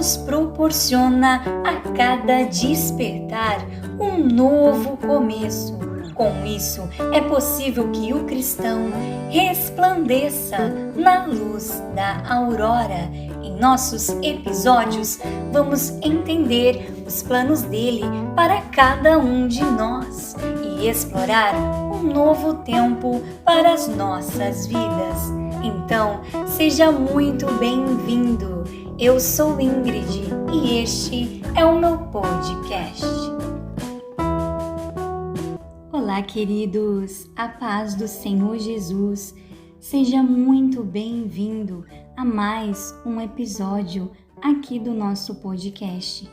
nos proporciona a cada despertar um novo começo. Com isso, é possível que o cristão resplandeça na luz da aurora. Em nossos episódios, vamos entender os planos dele para cada um de nós e explorar um novo tempo para as nossas vidas. Então, seja muito bem-vindo. Eu sou Ingrid e este é o meu podcast. Olá, queridos, a paz do Senhor Jesus. Seja muito bem-vindo a mais um episódio aqui do nosso podcast.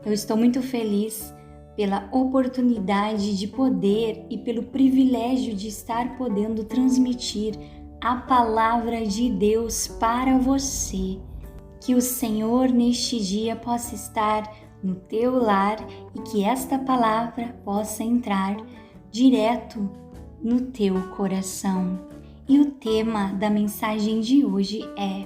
Eu estou muito feliz pela oportunidade de poder e pelo privilégio de estar podendo transmitir a palavra de Deus para você. Que o Senhor neste dia possa estar no teu lar e que esta palavra possa entrar direto no teu coração. E o tema da mensagem de hoje é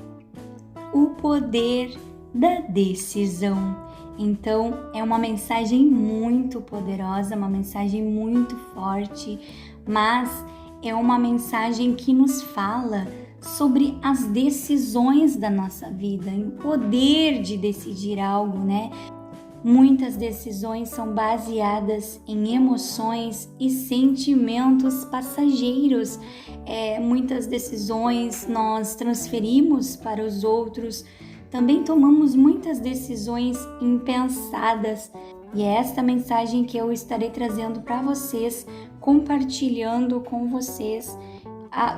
o poder da decisão. Então, é uma mensagem muito poderosa, uma mensagem muito forte, mas é uma mensagem que nos fala sobre as decisões da nossa vida, o poder de decidir algo, né? Muitas decisões são baseadas em emoções e sentimentos passageiros. Muitas decisões nós transferimos para os outros. Também tomamos muitas decisões impensadas. E é esta mensagem que eu estarei trazendo para vocês, compartilhando com vocês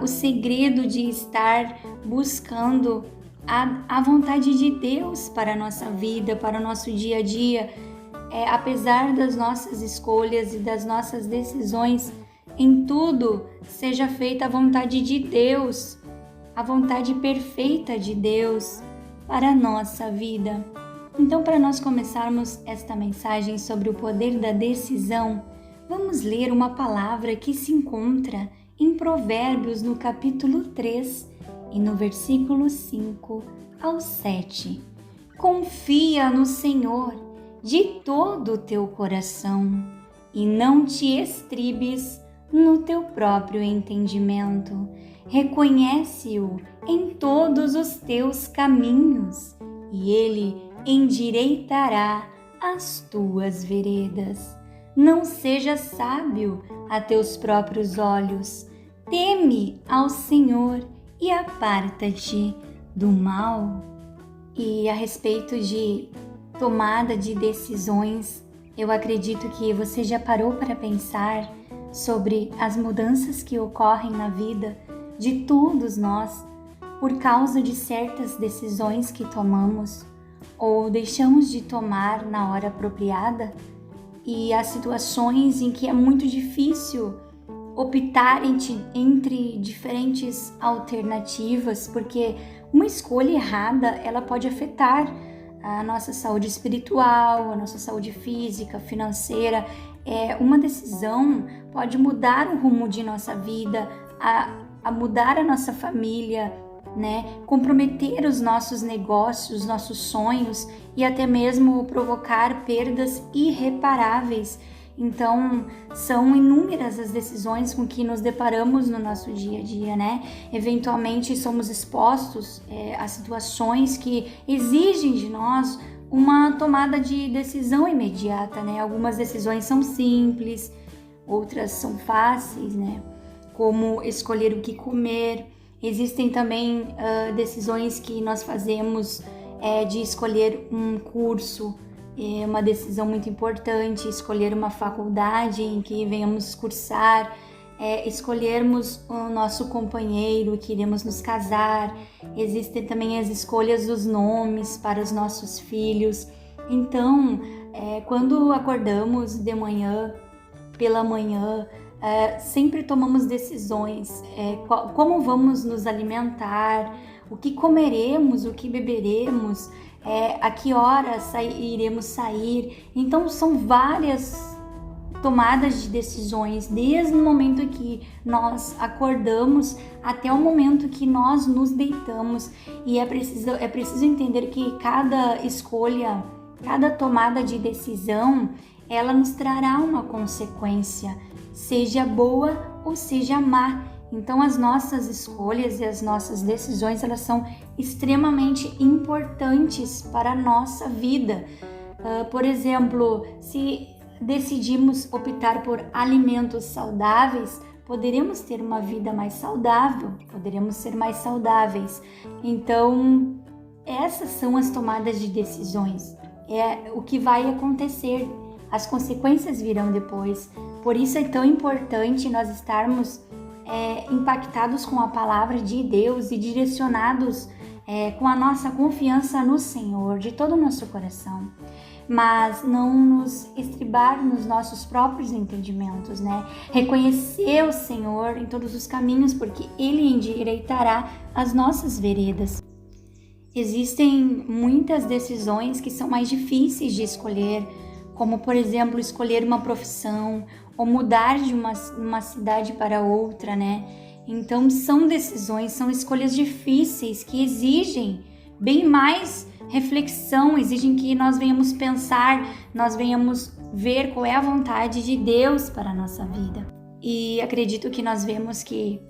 o segredo de estar buscando a vontade de Deus para a nossa vida, para o nosso dia a dia. Apesar das nossas escolhas e das nossas decisões, em tudo seja feita a vontade de Deus, a vontade perfeita de Deus para a nossa vida. Então, para nós começarmos esta mensagem sobre o poder da decisão, vamos ler uma palavra que se encontra em Provérbios, no capítulo 3, e no versículo 5 ao 7. Confia no Senhor de todo o teu coração e não te estribes no teu próprio entendimento. Reconhece-o em todos os teus caminhos e ele endireitará as tuas veredas. Não seja sábio a teus próprios olhos. Teme ao Senhor e aparta-te do mal. E a respeito de tomada de decisões, eu acredito que você já parou para pensar sobre as mudanças que ocorrem na vida de todos nós por causa de certas decisões que tomamos ou deixamos de tomar na hora apropriada. E há situações em que é muito difícil optar entre diferentes alternativas, porque uma escolha errada, ela pode afetar a nossa saúde espiritual, a nossa saúde física, financeira. Uma decisão pode mudar o rumo de nossa vida, a mudar a nossa família, né? Comprometer os nossos negócios, os nossos sonhos e até mesmo provocar perdas irreparáveis. Então, são inúmeras as decisões com que nos deparamos no nosso dia a dia, né? Eventualmente, somos expostos a situações que exigem de nós uma tomada de decisão imediata, né? Algumas decisões são simples, outras são fáceis, né? Como escolher o que comer. Existem também decisões que nós fazemos de escolher um curso, uma decisão muito importante, escolher uma faculdade em que venhamos cursar, escolhermos o nosso companheiro que iremos nos casar. Existem também as escolhas dos nomes para os nossos filhos. Então, quando acordamos de manhã, pela manhã, sempre tomamos decisões, como vamos nos alimentar, o que comeremos, o que beberemos, a que horas iremos sair. Então são várias tomadas de decisões, desde o momento que nós acordamos até o momento que nós nos deitamos. E é preciso entender que cada escolha, cada tomada de decisão, ela nos trará uma consequência, seja boa ou seja má. Então as nossas escolhas e as nossas decisões, elas são extremamente importantes para a nossa vida. Por exemplo, se decidimos optar por alimentos saudáveis, poderemos ter uma vida mais saudável, poderemos ser mais saudáveis. Então, essas são as tomadas de decisões. É o que vai acontecer, as consequências virão depois. Por isso é tão importante nós estarmos impactados com a palavra de Deus e direcionados com a nossa confiança no Senhor, de todo o nosso coração. Mas não nos estribar nos nossos próprios entendimentos, né? Reconhecer o Senhor em todos os caminhos, porque Ele endireitará as nossas veredas. Existem muitas decisões que são mais difíceis de escolher, como, por exemplo, escolher uma profissão ou mudar de uma cidade para outra, né? Então, são decisões, são escolhas difíceis que exigem bem mais reflexão, exigem que nós venhamos pensar, nós venhamos ver qual é a vontade de Deus para a nossa vida. E acredito que nós vemos que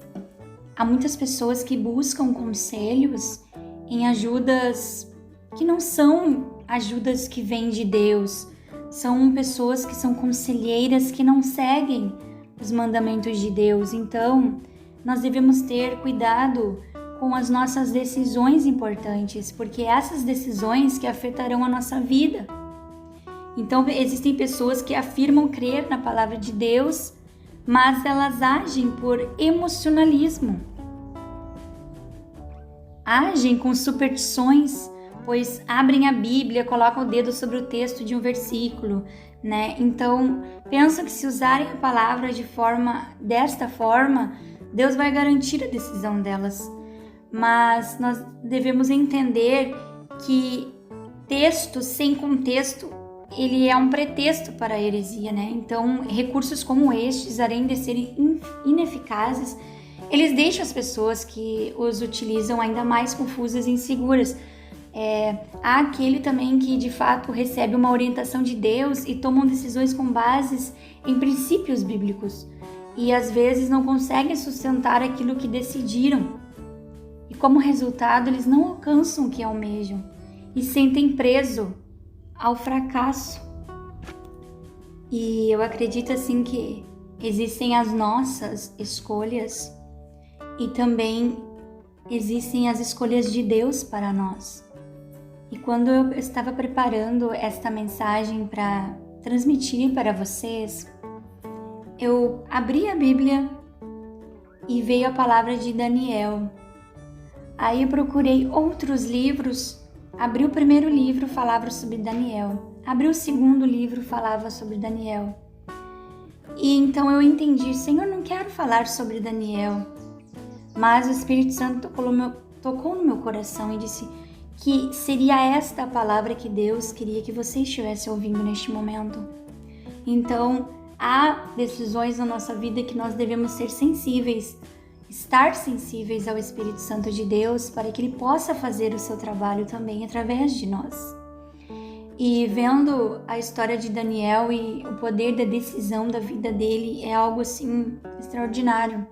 há muitas pessoas que buscam conselhos em ajudas que não são ajudas que vêm de Deus. São pessoas que são conselheiras que não seguem os mandamentos de Deus. Então, nós devemos ter cuidado com as nossas decisões importantes, porque essas decisões que afetarão a nossa vida. Então, existem pessoas que afirmam crer na palavra de Deus, mas elas agem por emocionalismo. Agem com superstições, pois abrem a Bíblia, colocam o dedo sobre o texto de um versículo, né? Então, pensam que se usarem a palavra desta forma, Deus vai garantir a decisão delas. Mas nós devemos entender que texto sem contexto, ele é um pretexto para a heresia, né? Então, recursos como estes, além de serem ineficazes, eles deixam as pessoas que os utilizam ainda mais confusas e inseguras. Há aquele também que de fato recebe uma orientação de Deus e tomam decisões com bases em princípios bíblicos e às vezes não conseguem sustentar aquilo que decidiram e como resultado eles não alcançam o que almejam e sentem preso ao fracasso. E eu acredito assim que existem as nossas escolhas e também existem as escolhas de Deus para nós. E quando eu estava preparando esta mensagem para transmitir para vocês, eu abri a Bíblia e veio a palavra de Daniel. Aí eu procurei outros livros, abri o primeiro livro, falava sobre Daniel. Abri o segundo livro, falava sobre Daniel. E então eu entendi, Senhor, não quero falar sobre Daniel. Mas o Espírito Santo tocou no meu coração e disse que seria esta a palavra que Deus queria que você estivesse ouvindo neste momento. Então, há decisões na nossa vida que nós devemos ser sensíveis, estar sensíveis ao Espírito Santo de Deus para que Ele possa fazer o seu trabalho também através de nós. E vendo a história de Daniel e o poder da decisão da vida dele é algo assim extraordinário.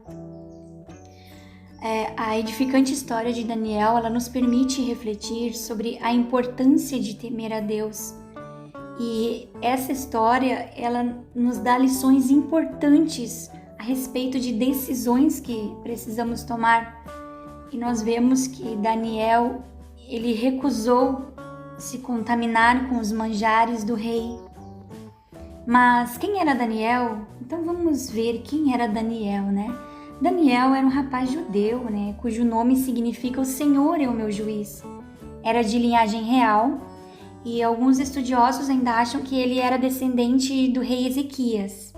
A edificante história de Daniel, ela nos permite refletir sobre a importância de temer a Deus. E essa história, ela nos dá lições importantes a respeito de decisões que precisamos tomar. E nós vemos que Daniel, ele recusou se contaminar com os manjares do rei. Mas quem era Daniel? Então vamos ver quem era Daniel, né? Daniel era um rapaz judeu, né, cujo nome significa o Senhor é o meu juiz. Era de linhagem real e alguns estudiosos ainda acham que ele era descendente do rei Ezequias.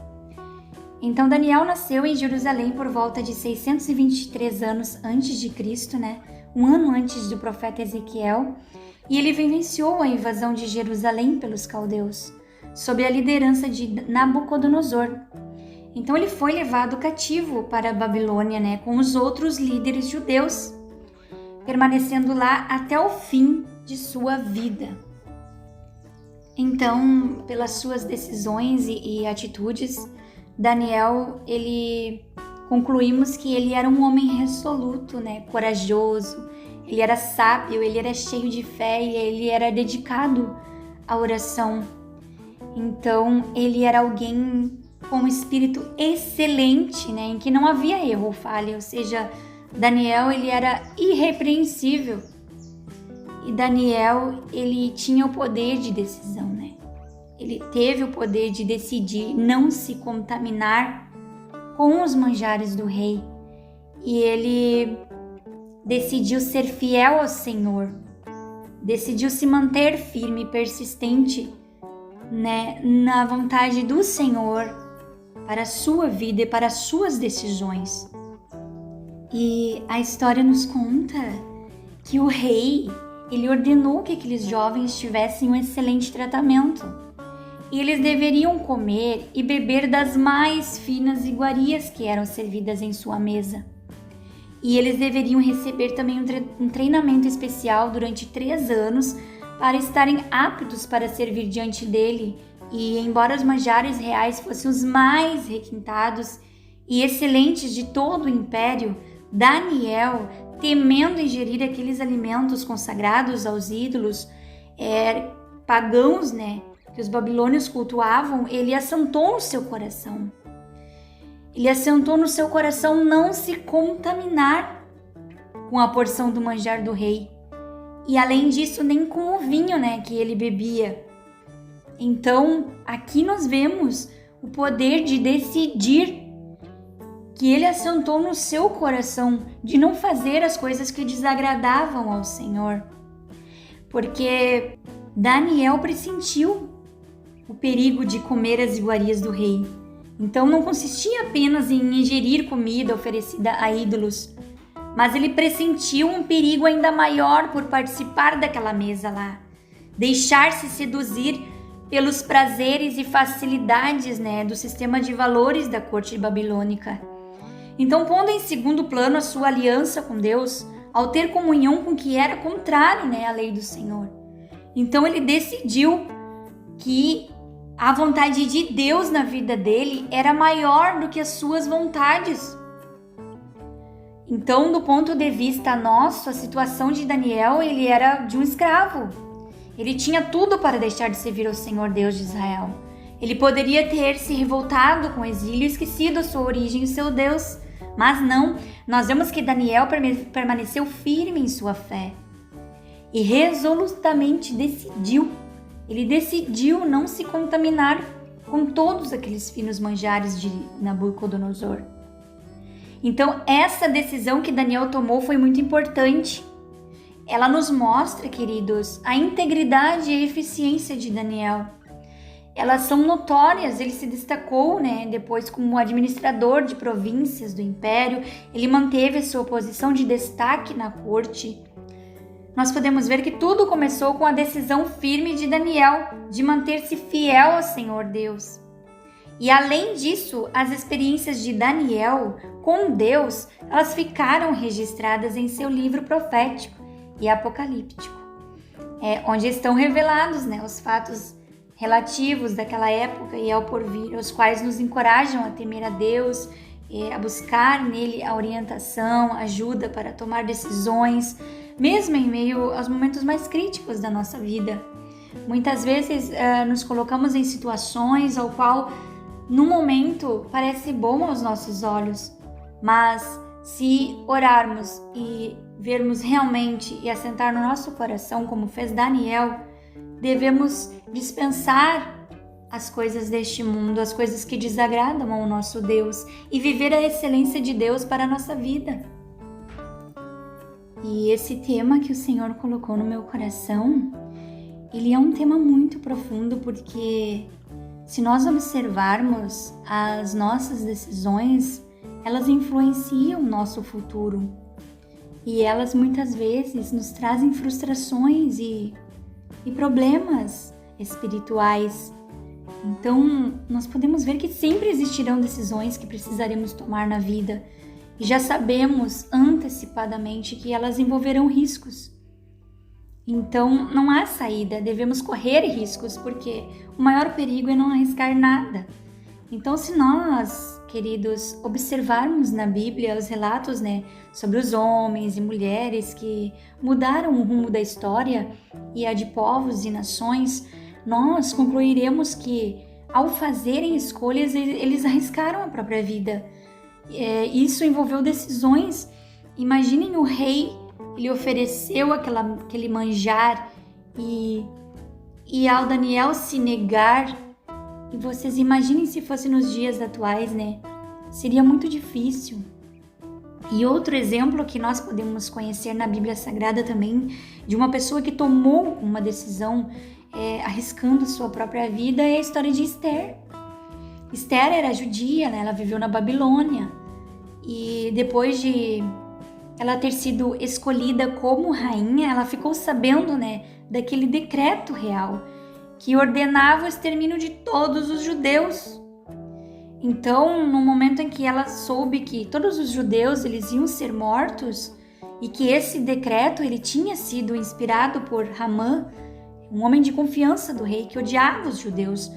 Então Daniel nasceu em Jerusalém por volta de 623 anos antes de Cristo, né, um ano antes do profeta Ezequiel, e ele vivenciou a invasão de Jerusalém pelos caldeus. sob a liderança de Nabucodonosor. Então ele foi levado cativo para a Babilônia, né, com os outros líderes judeus, permanecendo lá até o fim de sua vida. Então, pelas suas decisões e atitudes, Daniel, concluímos que ele era um homem resoluto, né, corajoso, ele era sábio, ele era cheio de fé e ele era dedicado à oração. Então, ele era alguém com um espírito excelente, né, em que não havia erro ou falha, ou seja, Daniel, ele era irrepreensível. E Daniel, ele tinha o poder de decisão, né? Ele teve o poder de decidir não se contaminar com os manjares do rei. E ele decidiu ser fiel ao Senhor. Decidiu se manter firme e persistente, né, na vontade do Senhor para a sua vida e para as suas decisões. E a história nos conta que o rei, ele ordenou que aqueles jovens tivessem um excelente tratamento. E eles deveriam comer e beber das mais finas iguarias que eram servidas em sua mesa. E eles deveriam receber também um treinamento especial durante 3 anos para estarem aptos para servir diante dele. E embora os manjares reais fossem os mais requintados e excelentes de todo o império, Daniel, temendo ingerir aqueles alimentos consagrados aos ídolos pagãos, né, que os babilônios cultuavam, ele assentou no seu coração. Ele assentou no seu coração não se contaminar com a porção do manjar do rei. E além disso, nem com o vinho, né, que ele bebia. Então, aqui nós vemos o poder de decidir, que ele assentou no seu coração de não fazer as coisas que desagradavam ao Senhor. Porque Daniel pressentiu o perigo de comer as iguarias do rei. Então não consistia apenas em ingerir comida oferecida a ídolos, mas ele pressentiu um perigo ainda maior por participar daquela mesa lá. Deixar-se seduzir pelos prazeres e facilidades, né, do sistema de valores da corte babilônica. Então, pondo em segundo plano a sua aliança com Deus, ao ter comunhão com o que era contrário, né, à lei do Senhor. Então ele decidiu que a vontade de Deus na vida dele era maior do que as suas vontades. Então, do ponto de vista nosso, a situação de Daniel, ele era de um escravo. Ele tinha tudo para deixar de servir ao Senhor Deus de Israel. Ele poderia ter se revoltado com o exílio e esquecido a sua origem e seu Deus. Mas não, nós vemos que Daniel permaneceu firme em sua fé e resolutamente decidiu não se contaminar com todos aqueles finos manjares de Nabucodonosor. Então, essa decisão que Daniel tomou foi muito importante. Ela nos mostra, queridos, a integridade e a eficiência de Daniel. Elas são notórias, ele se destacou, né, depois como administrador de províncias do império, ele manteve a sua posição de destaque na corte. Nós podemos ver que tudo começou com a decisão firme de Daniel de manter-se fiel ao Senhor Deus. E além disso, as experiências de Daniel com Deus, elas ficaram registradas em seu livro profético e apocalíptico, onde estão revelados, né, os fatos relativos daquela época e ao porvir, os quais nos encorajam a temer a Deus, a buscar nele a orientação, ajuda para tomar decisões, mesmo em meio aos momentos mais críticos da nossa vida. Muitas vezes nos colocamos em situações ao qual, no momento, parece bom aos nossos olhos, mas se orarmos e vermos realmente e assentar no nosso coração, como fez Daniel, devemos dispensar as coisas deste mundo, as coisas que desagradam ao nosso Deus e viver a excelência de Deus para a nossa vida. E esse tema que o Senhor colocou no meu coração, ele é um tema muito profundo, porque se nós observarmos as nossas decisões, elas influenciam o nosso futuro e elas muitas vezes nos trazem frustrações e problemas espirituais. Então, nós podemos ver que sempre existirão decisões que precisaremos tomar na vida e já sabemos antecipadamente que elas envolverão riscos. Então, não há saída, devemos correr riscos, porque o maior perigo é não arriscar nada. Então, se nós, queridos, observarmos na Bíblia os relatos, sobre os homens e mulheres que mudaram o rumo da história e a de povos e nações, nós concluiremos que, ao fazerem escolhas, eles arriscaram a própria vida. Isso envolveu decisões. Imaginem o rei, ele ofereceu aquele manjar e ao Daniel se negar. E vocês imaginem se fosse nos dias atuais, Seria muito difícil. E outro exemplo que nós podemos conhecer na Bíblia Sagrada também, de uma pessoa que tomou uma decisão arriscando sua própria vida, é a história de Esther. Esther era judia, ela viveu na Babilônia. E depois de ela ter sido escolhida como rainha, ela ficou sabendo, daquele decreto real que ordenava o extermínio de todos os judeus. Então, no momento em que ela soube que todos os judeus eles iam ser mortos e que esse decreto ele tinha sido inspirado por Hamã, um homem de confiança do rei que odiava os judeus,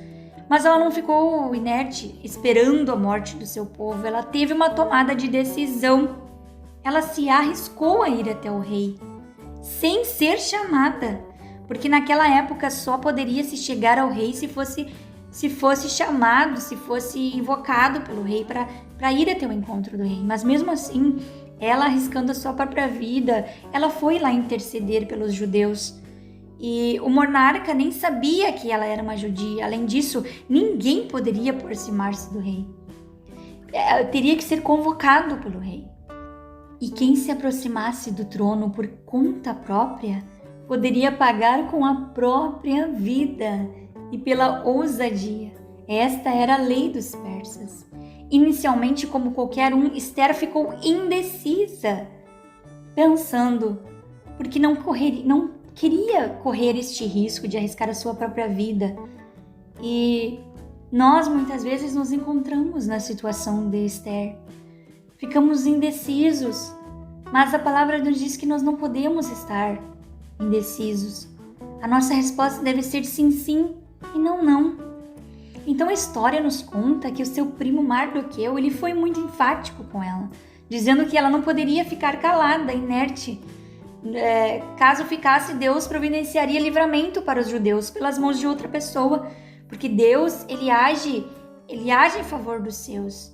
mas ela não ficou inerte esperando a morte do seu povo. Ela teve uma tomada de decisão. Ela se arriscou a ir até o rei, sem ser chamada, porque naquela época só poderia se chegar ao rei se fosse chamado, se fosse invocado pelo rei para ir até o encontro do rei. Mas mesmo assim, ela arriscando a sua própria vida, ela foi lá interceder pelos judeus. E o monarca nem sabia que ela era uma judia. Além disso, ninguém poderia aproximar-se do rei. Teria que ser convocado pelo rei. E quem se aproximasse do trono por conta própria poderia pagar com a própria vida e pela ousadia. Esta era a lei dos persas. Inicialmente, como qualquer um, Esther ficou indecisa, pensando, porque não queria correr este risco de arriscar a sua própria vida. E nós muitas vezes nos encontramos na situação de Esther. Ficamos indecisos, mas a palavra nos diz que nós não podemos estar indecisos. A nossa resposta deve ser sim, sim e não, não. Então a história nos conta que o seu primo Mardoqueu, ele foi muito enfático com ela, dizendo que ela não poderia ficar calada, inerte. Caso ficasse, Deus providenciaria livramento para os judeus pelas mãos de outra pessoa, porque Deus, ele age em favor dos seus,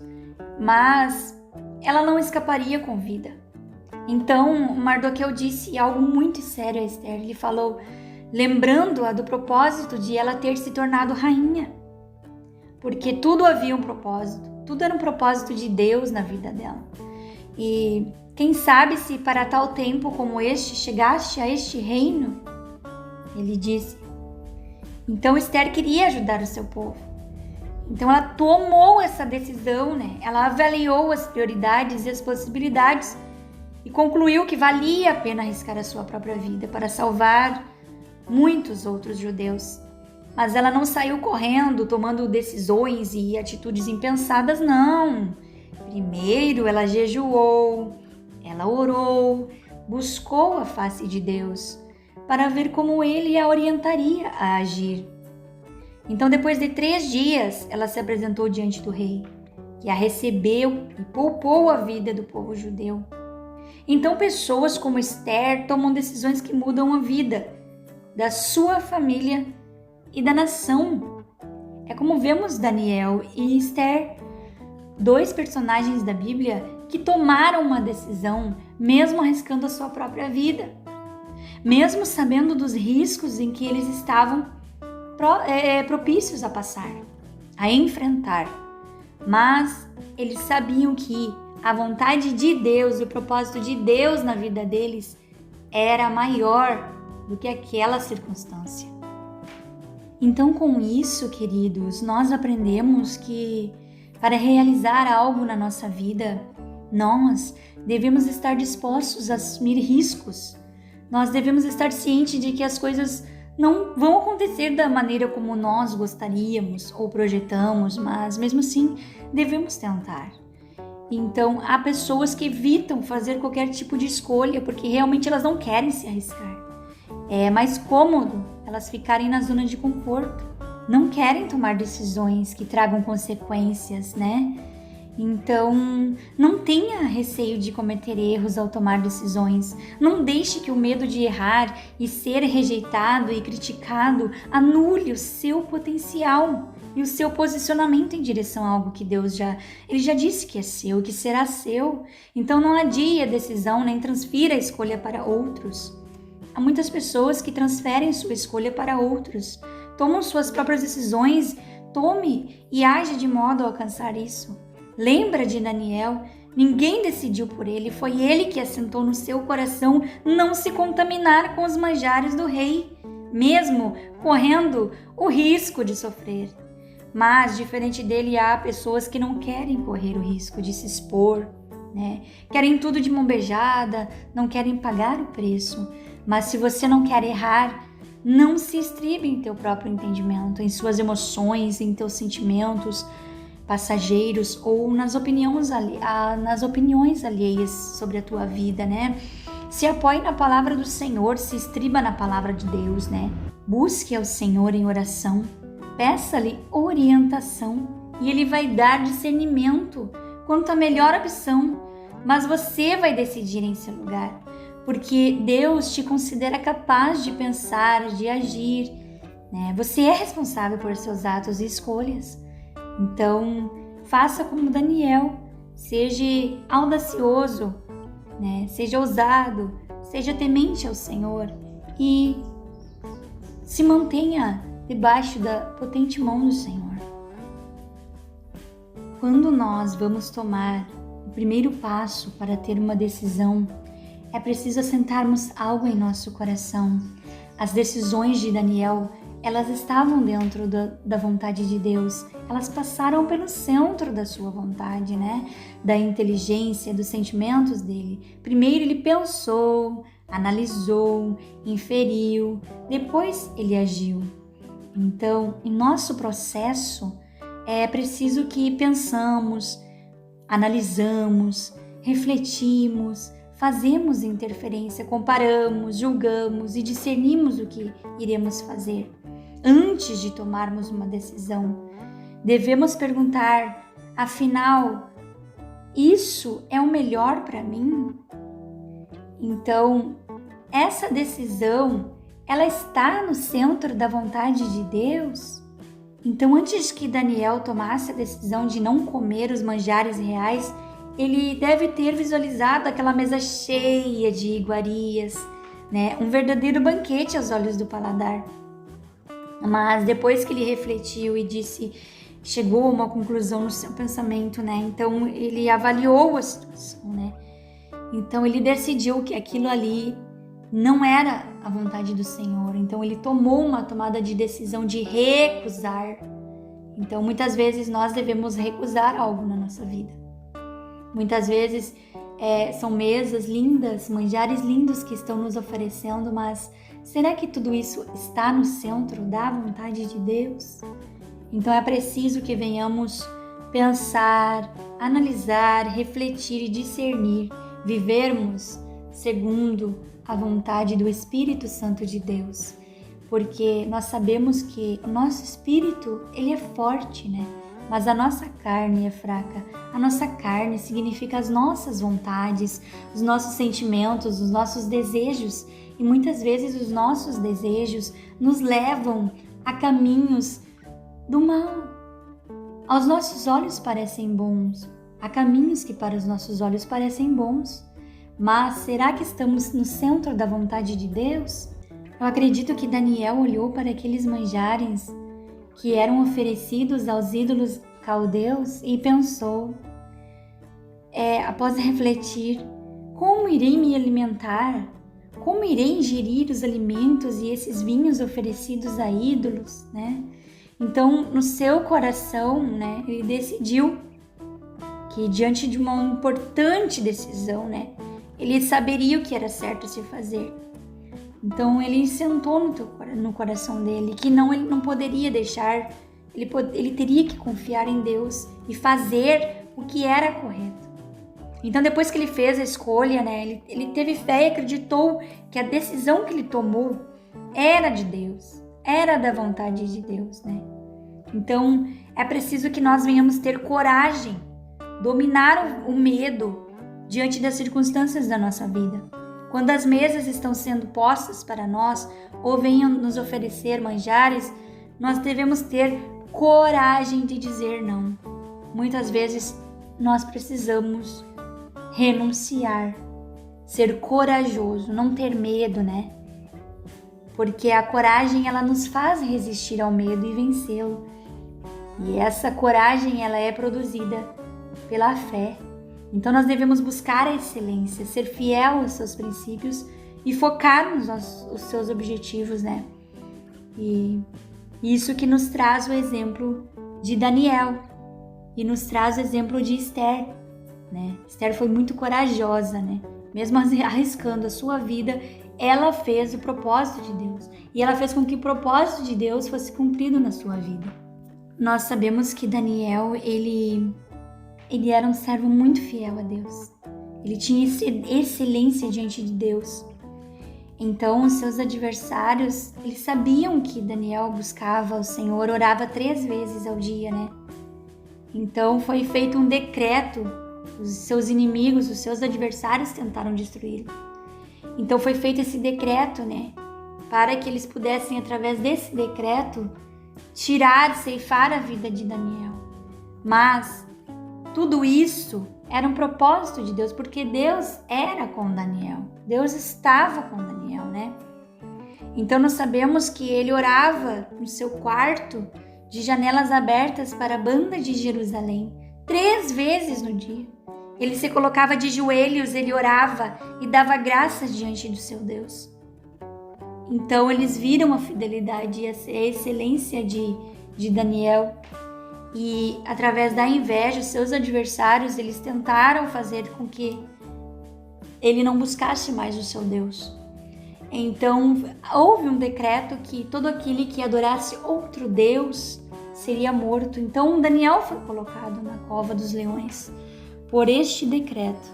mas ela não escaparia com vida. Então Mardoqueu disse algo muito sério a Esther. Ele falou, lembrando-a do propósito de ela ter se tornado rainha, porque tudo havia um propósito, tudo era um propósito de Deus na vida dela. E quem sabe se para tal tempo como este chegaste a este reino, ele disse. Então Esther queria ajudar o seu povo. Então ela tomou essa decisão, Ela avaliou as prioridades e as possibilidades e concluiu que valia a pena arriscar a sua própria vida para salvar muitos outros judeus. Mas ela não saiu correndo, tomando decisões e atitudes impensadas, não. Primeiro ela jejuou, ela orou, buscou a face de Deus para ver como ele a orientaria a agir. Então, depois de 3 dias, ela se apresentou diante do rei, que a recebeu e poupou a vida do povo judeu. Então, pessoas como Esther tomam decisões que mudam a vida da sua família e da nação. É como vemos Daniel e Esther, 2 personagens da Bíblia que tomaram uma decisão, mesmo arriscando a sua própria vida, mesmo sabendo dos riscos em que eles estavam propícios a passar, a enfrentar. Mas eles sabiam que a vontade de Deus e o propósito de Deus na vida deles era maior do que aquela circunstância. Então, com isso, queridos, nós aprendemos que para realizar algo na nossa vida, nós devemos estar dispostos a assumir riscos. Nós devemos estar cientes de que as coisas não vão acontecer da maneira como nós gostaríamos ou projetamos, mas mesmo assim devemos tentar. Então, há pessoas que evitam fazer qualquer tipo de escolha porque realmente elas não querem se arriscar. É mais cômodo elas ficarem na zona de conforto. Não querem tomar decisões que tragam consequências, né? Então, não tenha receio de cometer erros ao tomar decisões. Não deixe que o medo de errar e ser rejeitado e criticado anule o seu potencial e o seu posicionamento em direção a algo que Deus Ele já disse que é seu, que será seu. Então, não adie a decisão nem transfira a escolha para outros. Há muitas pessoas que transferem sua escolha para outros, tomam suas próprias decisões, tome e age de modo a alcançar isso. Lembra de Daniel? Ninguém decidiu por ele, foi ele que assentou no seu coração não se contaminar com os manjares do rei, mesmo correndo o risco de sofrer. Mas, diferente dele, há pessoas que não querem correr o risco de se expor, né? Querem tudo de mão beijada, não querem pagar o preço. Mas se você não quer errar, não se estribe em teu próprio entendimento, em suas emoções, em teus sentimentos passageiros ou nas opiniões alheias sobre a tua vida, né? Se apoie na palavra do Senhor, se estriba na palavra de Deus, né? Busque ao Senhor em oração, peça-lhe orientação e Ele vai dar discernimento quanto à melhor opção, mas você vai decidir em seu lugar, porque Deus te considera capaz de pensar, de agir, né? Você é responsável por seus atos e escolhas. Então, faça como Daniel, seja audacioso, né? Seja ousado, seja temente ao Senhor e se mantenha debaixo da potente mão do Senhor. Quando nós vamos tomar o primeiro passo para ter uma decisão, é preciso assentarmos algo em nosso coração. As decisões de Daniel, elas estavam dentro da vontade de Deus, elas passaram pelo centro da sua vontade, né? Da inteligência, dos sentimentos dele. Primeiro ele pensou, analisou, inferiu, depois ele agiu. Então, em nosso processo, é preciso que pensamos, analisamos, refletimos, fazemos interferência, comparamos, julgamos e discernimos o que iremos fazer. Antes de tomarmos uma decisão, devemos perguntar, afinal, isso é o melhor para mim? Então, essa decisão, ela está no centro da vontade de Deus? Então, antes que Daniel tomasse a decisão de não comer os manjares reais, ele deve ter visualizado aquela mesa cheia de iguarias, né? Um verdadeiro banquete aos olhos do paladar. Mas depois que ele refletiu e chegou a uma conclusão no seu pensamento, né? Então ele avaliou a situação, né? Então ele decidiu que aquilo ali não era a vontade do Senhor. Então ele tomou uma tomada de decisão de recusar. Então muitas vezes nós devemos recusar algo na nossa vida. Muitas vezes são mesas lindas, manjares lindos que estão nos oferecendo, mas será que tudo isso está no centro da vontade de Deus? Então é preciso que venhamos pensar, analisar, refletir e discernir, vivermos segundo a vontade do Espírito Santo de Deus, porque nós sabemos que o nosso espírito, ele é forte, né? Mas a nossa carne é fraca. A nossa carne significa as nossas vontades, os nossos sentimentos, os nossos desejos. E muitas vezes os nossos desejos nos levam a caminhos do mal. Aos nossos olhos parecem bons. Há caminhos que para os nossos olhos parecem bons. Mas será que estamos no centro da vontade de Deus? Eu acredito que Daniel olhou para aqueles manjares que eram oferecidos aos ídolos caldeus e pensou, após refletir, como irei me alimentar? Como irei ingerir os alimentos e esses vinhos oferecidos a ídolos, né? Então, no seu coração, né, ele decidiu que diante de uma importante decisão, né, ele saberia o que era certo se fazer. Então ele sentou no coração dele que ele não poderia deixar, ele teria que confiar em Deus e fazer o que era correto. Então depois que ele fez a escolha, né, ele teve fé e acreditou que a decisão que ele tomou era de Deus, era da vontade de Deus, né? Então é preciso que nós venhamos ter coragem, dominar o medo diante das circunstâncias da nossa vida. Quando as mesas estão sendo postas para nós ou venham nos oferecer manjares, nós devemos ter coragem de dizer não. Muitas vezes nós precisamos renunciar, ser corajoso, não ter medo, né? Porque a coragem, ela nos faz resistir ao medo e vencê-lo. E essa coragem, ela é produzida pela fé. Então nós devemos buscar a excelência, ser fiel aos seus princípios e focar nos seus objetivos, né? E isso que nos traz o exemplo de Daniel e nos traz o exemplo de Esther, né? Esther foi muito corajosa, né? Mesmo arriscando a sua vida, ela fez o propósito de Deus. E ela fez com que o propósito de Deus fosse cumprido na sua vida. Nós sabemos que Daniel, ele era um servo muito fiel a Deus. Ele tinha excelência diante de Deus. Então, os seus adversários, eles sabiam que Daniel buscava o Senhor, orava 3 vezes ao dia, né? Então, foi feito um decreto. Os seus inimigos, os seus adversários tentaram destruí-lo. Então, foi feito esse decreto, né? Para que eles pudessem, através desse decreto, ceifar a vida de Daniel. Mas tudo isso era um propósito de Deus, porque Deus era com Daniel. Deus estava com Daniel, né? Então nós sabemos que ele orava no seu quarto, de janelas abertas para a banda de Jerusalém, 3 vezes no dia. Ele se colocava de joelhos, ele orava e dava graças diante do seu Deus. Então eles viram a fidelidade e a excelência de Daniel. E através da inveja, os seus adversários, eles tentaram fazer com que ele não buscasse mais o seu Deus. Então houve um decreto que todo aquele que adorasse outro Deus seria morto. Então Daniel foi colocado na cova dos leões por este decreto.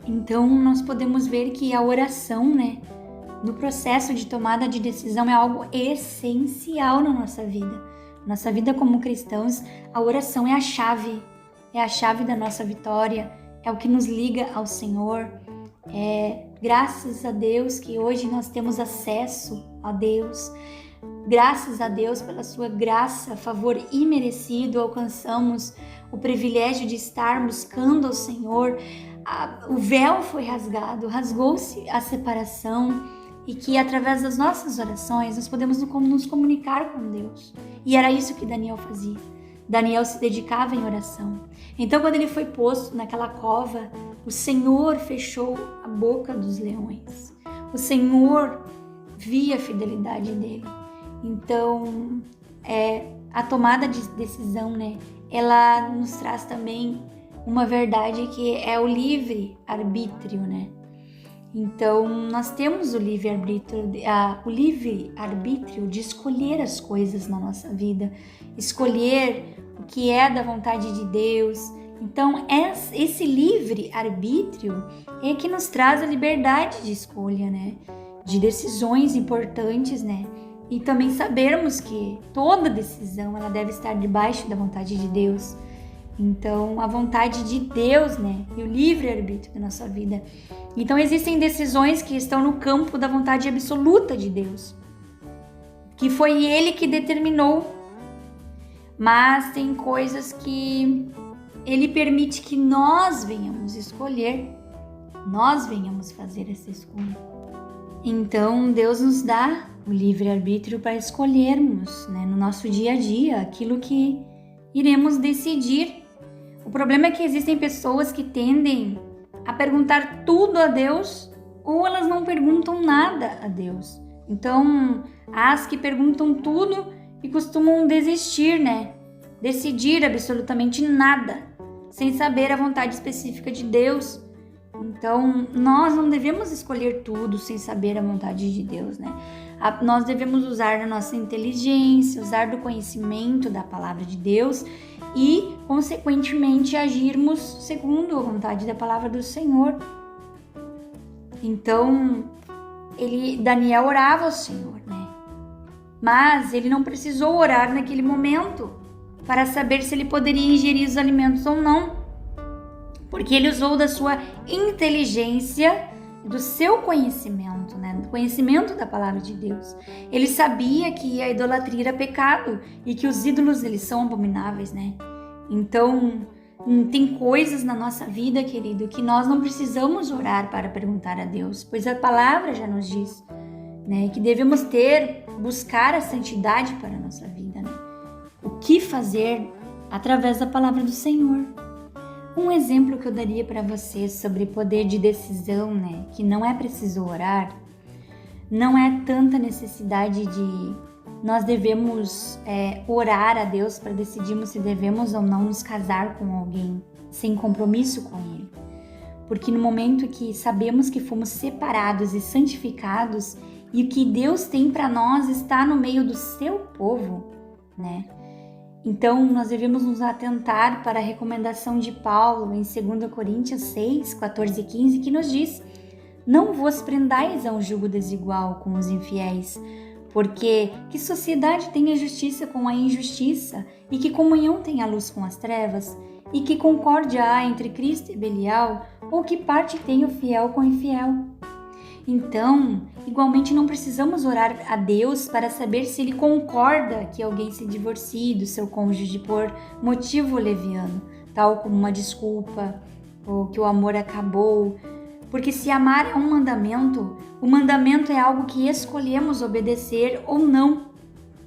Então nós podemos ver que a oração, né, no processo de tomada de decisão é algo essencial na nossa vida. Nossa vida como cristãos, a oração é a chave da nossa vitória, é o que nos liga ao Senhor. Graças a Deus que hoje nós temos acesso a Deus. Graças a Deus pela sua graça, favor imerecido, alcançamos o privilégio de estar buscando ao Senhor. O véu foi rasgado, rasgou-se a separação, e que através das nossas orações nós podemos nos comunicar com Deus. E era isso que Daniel fazia. Daniel se dedicava em oração. Então quando ele foi posto naquela cova, o Senhor fechou a boca dos leões. O Senhor via a fidelidade dele. Então a tomada de decisão, né, ela nos traz também uma verdade que é o livre-arbítrio, né? Então, nós temos o livre-arbítrio de escolher as coisas na nossa vida, escolher o que é da vontade de Deus. Então, esse livre-arbítrio é que nos traz a liberdade de escolha, né? De decisões importantes, né? E também sabermos que toda decisão ela deve estar debaixo da vontade de Deus. Então, a vontade de Deus, né? E o livre-arbítrio da nossa vida. Então, existem decisões que estão no campo da vontade absoluta de Deus, que foi Ele que determinou. Mas tem coisas que Ele permite que nós venhamos escolher, nós venhamos fazer essa escolha. Então, Deus nos dá o livre-arbítrio para escolhermos, né, no nosso dia a dia, aquilo que iremos decidir. O problema é que existem pessoas que tendem a perguntar tudo a Deus ou elas não perguntam nada a Deus. Então, as que perguntam tudo e costumam desistir, né? Decidir absolutamente nada, sem saber a vontade específica de Deus. Então, nós não devemos escolher tudo sem saber a vontade de Deus, né? Nós devemos usar da nossa inteligência, usar do conhecimento da palavra de Deus e, consequentemente, agirmos segundo a vontade da palavra do Senhor. Então, Daniel orava ao Senhor, né? Mas ele não precisou orar naquele momento para saber se ele poderia ingerir os alimentos ou não, porque ele usou da sua inteligência, do seu conhecimento, né? Do conhecimento da palavra de Deus. Ele sabia que a idolatria era pecado e que os ídolos, eles são abomináveis, né? Então, tem coisas na nossa vida, querido, que nós não precisamos orar para perguntar a Deus, pois a palavra já nos diz, né, que devemos buscar a santidade para a nossa vida, né? O que fazer através da palavra do Senhor. Um exemplo que eu daria para vocês sobre poder de decisão, né, que não é preciso orar, não é tanta necessidade de nós devemos orar a Deus para decidirmos se devemos ou não nos casar com alguém sem compromisso com Ele. Porque no momento que sabemos que fomos separados e santificados e o que Deus tem para nós está no meio do seu povo, né? Então, nós devemos nos atentar para a recomendação de Paulo em 2 Coríntios 6, 14 e 15, que nos diz: não vos prendais a um jugo desigual com os infiéis, porque que sociedade tem a justiça com a injustiça, e que comunhão tem a luz com as trevas, e que concórdia há entre Cristo e Belial, ou que parte tem o fiel com o infiel? Então, igualmente não precisamos orar a Deus para saber se Ele concorda que alguém se divorcie do seu cônjuge por motivo leviano, tal como uma desculpa, ou que o amor acabou. Porque se amar é um mandamento, o mandamento é algo que escolhemos obedecer ou não.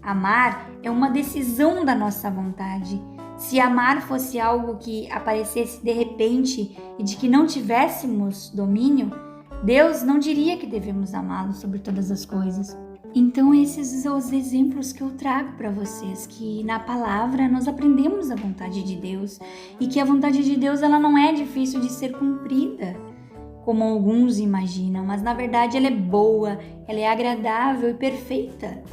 Amar é uma decisão da nossa vontade. Se amar fosse algo que aparecesse de repente e de que não tivéssemos domínio, Deus não diria que devemos amá-lo sobre todas as coisas. Então esses são os exemplos que eu trago para vocês, que na palavra nós aprendemos a vontade de Deus e que a vontade de Deus ela não é difícil de ser cumprida, como alguns imaginam, mas na verdade ela é boa, ela é agradável e perfeita,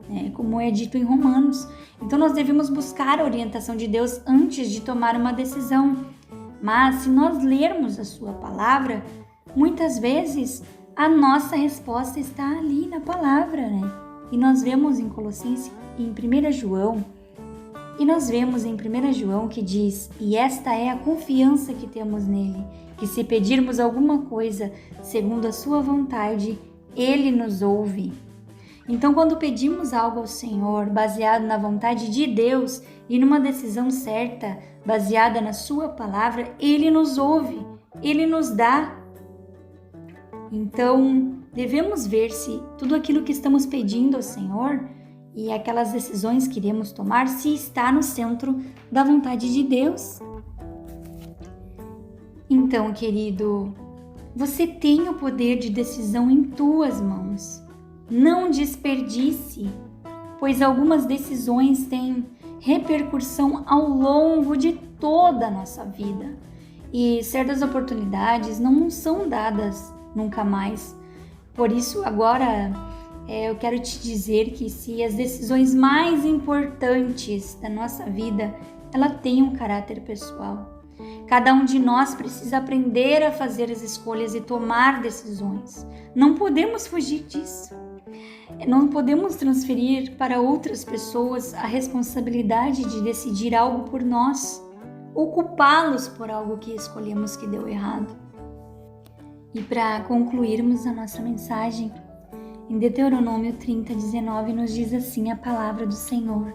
né? Como é dito em Romanos. Então nós devemos buscar a orientação de Deus antes de tomar uma decisão. Mas se nós lermos a sua palavra, muitas vezes a nossa resposta está ali na palavra, né? E nós vemos em Colossenses, em 1 João, que diz: e esta é a confiança que temos nele, que se pedirmos alguma coisa segundo a sua vontade, ele nos ouve. Então, quando pedimos algo ao Senhor, baseado na vontade de Deus e numa decisão certa, baseada na sua palavra, ele nos ouve, ele nos dá. Então, devemos ver se tudo aquilo que estamos pedindo ao Senhor e aquelas decisões que iremos tomar, se está no centro da vontade de Deus. Então, querido, você tem o poder de decisão em tuas mãos. Não desperdice, pois algumas decisões têm repercussão ao longo de toda a nossa vida. E certas oportunidades não são dadas nunca mais. Por isso, agora eu quero te dizer que se as decisões mais importantes da nossa vida, ela tem um caráter pessoal. Cada um de nós precisa aprender a fazer as escolhas e tomar decisões. Não podemos fugir disso. Não podemos transferir para outras pessoas a responsabilidade de decidir algo por nós ou culpá-los por algo que escolhemos que deu errado. E para concluirmos a nossa mensagem, em Deuteronômio 30:19 nos diz assim a palavra do Senhor: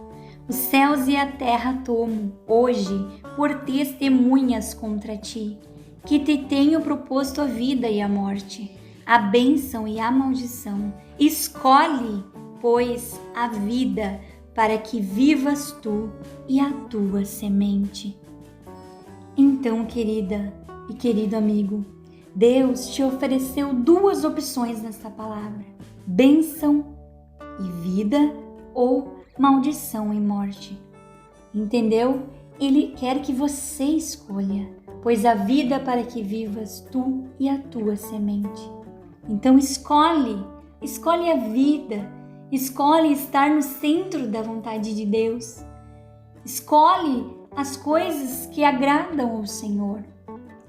os céus e a terra tomo hoje por testemunhas contra ti, que te tenho proposto a vida e a morte, a bênção e a maldição. Escolhe, pois, a vida, para que vivas tu e a tua semente. Então, querida e querido amigo, Deus te ofereceu duas opções nessa palavra: bênção e vida ou maldição e morte. Entendeu? Ele quer que você escolha, pois a vida para que vivas tu e a tua semente. Então escolhe a vida, escolhe estar no centro da vontade de Deus, escolhe as coisas que agradam ao Senhor,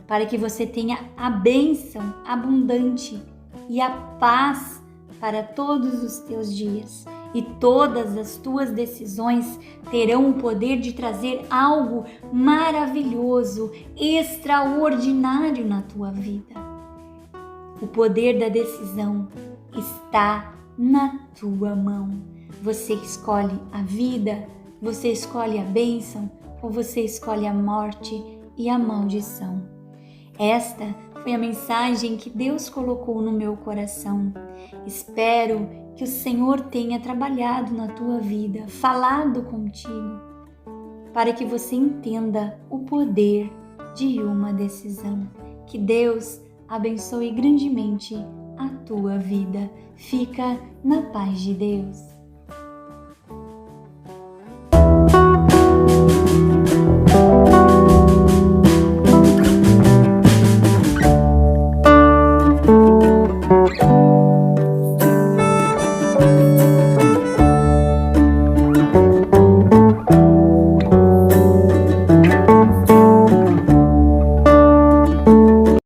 para que você tenha a bênção abundante e a paz para todos os teus dias. E todas as tuas decisões terão o poder de trazer algo maravilhoso, extraordinário na tua vida. O poder da decisão está na tua mão. Você escolhe a vida, você escolhe a bênção ou você escolhe a morte e a maldição. Esta foi a mensagem que Deus colocou no meu coração. Espero que o Senhor tenha trabalhado na tua vida, falado contigo, para que você entenda o poder de uma decisão. Que Deus abençoe grandemente a tua vida. Fica na paz de Deus.